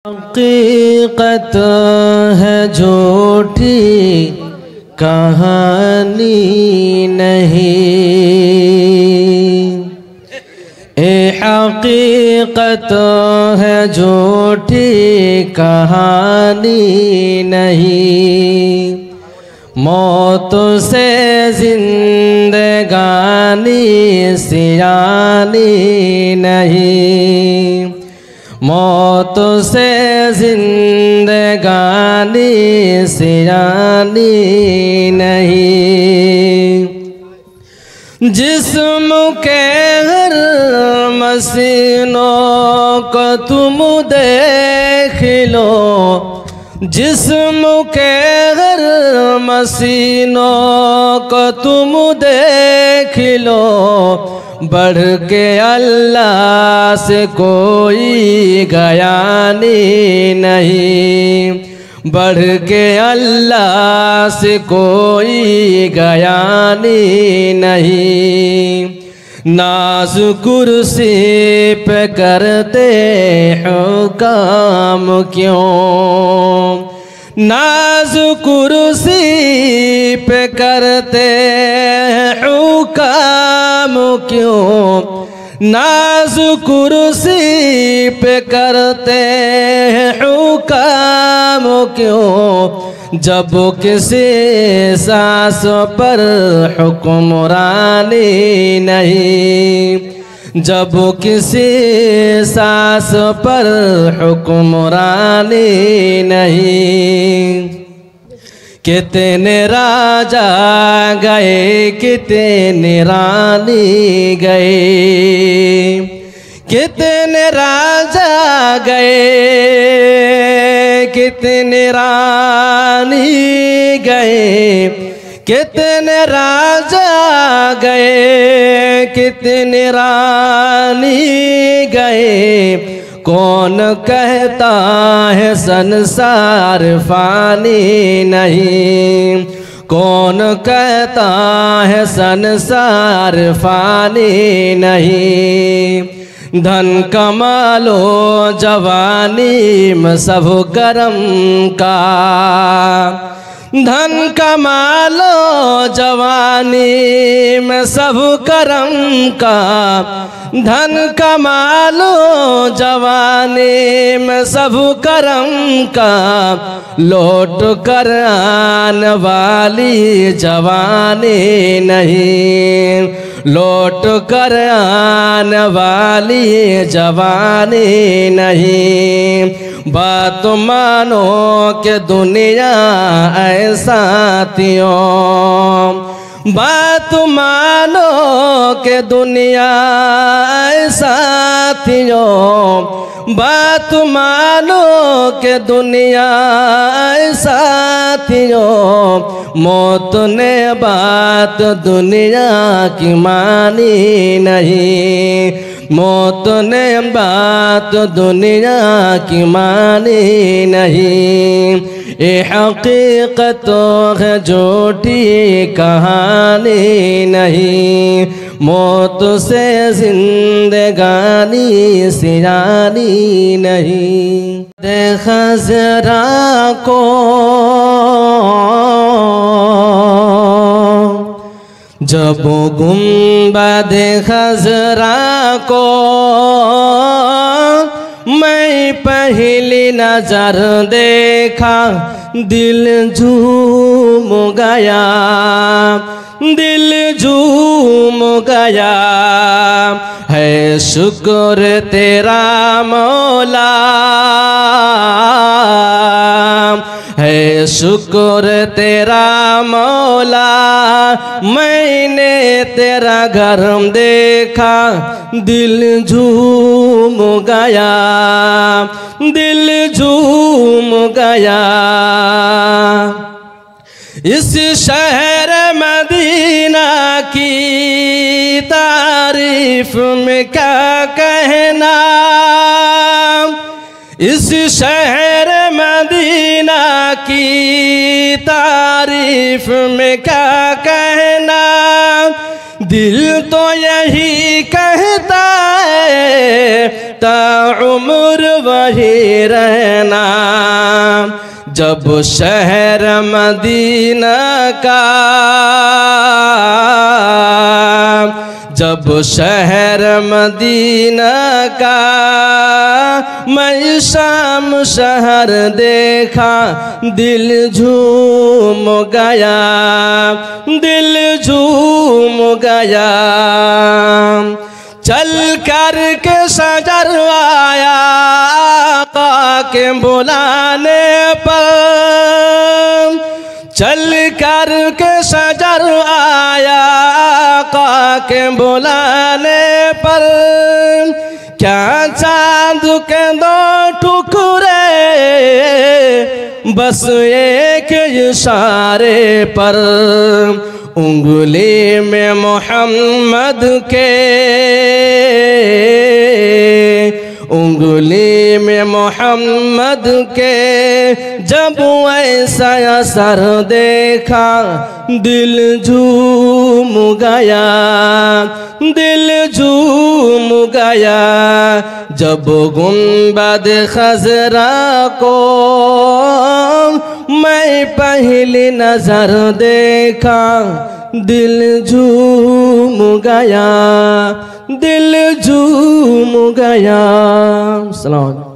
हकीकत है झूठी कहानी नहीं, ए हकीकत है झूठी कहानी नहीं। मौत से जिंदगानी सियानी नहीं, मौत से जिंदगानी सियानी नहीं। जिस्म के हर मसीनों को तुम देख लो, जिस्म के हर मसीनों को तुम देख लो, बढ़ के अल्लाह से कोई गयानी नहीं, बढ़ के अल्लाह से कोई गयानी नहीं। नाज़ कुर्सी पे करते हो काम क्यों, नाज़ कुर्सी पे करते हो काम क्यों, नाज़ कुर्सी पे करते हो काम क्यों। जब किसी सास पर हुक्मरानी नहीं, जब किसी सास पर हुक्मरानी नहीं। कितने राजा गए कितने रानी गए, कितने राजा गए कितने रानी गए, कितने राजा गए कितने रानी गए। कौन कहता है संसार फानी नहीं, कौन कहता है संसार फानी नहीं। धन कमा लो जवानी में सब करम का, धन कमा लो जवानी में सब करम का, धन कमा लो जवानी में सब करम का। लौट कर आने वाली जवानी नहीं, लौट कर आने वाली जवानी नहीं। बात मानो कि दुनिया ऐसा साथियों, बात मानो कि दुनिया ऐसा साथियों, बात मानो कि दुनिया ऐसा साथियों। मौत ने बात दुनिया की मानी नहीं, मौत ने बात दुनिया की मानी नहीं। ये हकीकत है झूठी कहानी नहीं, मौत से जिंदगानी सियानी नहीं। देखा जरा को जब गुंबद खज़रा को मैं पहली नजर देखा, दिल झूम गया, दिल झूम गया। है शुक्र तेरा मौला, है शुक्र तेरा मौला। मैंने तेरा घर देखा, दिल झूम गया, दिल झूम गया। इस शहर मदीना की तारीफ में क्या कहना, इस शहर मदीना की तारीफ में क्या कहना। दिल तो यही कहता है ताउम्र वही रहना। जब शहर मदीना का, जब शहर मदीना का मैं शाम शहर देखा, दिल झूम गया, दिल झूम गया। चल कर के सजर आया आका के बुलाने पर, चल कर के सजर आया आका के बुलाने पर। क्या चांद के दो टुकड़े बस एक इशारे पर, उंगली में मोहम्मद के, उंगली में मोहम्मद के जब ऐसा असर देखा, दिल झूम गया, दिल झूम गया। जब गुंबद खजरा को मैं पहली नजर देखा, दिल झूम गया, दिल झूम गया। सलाम।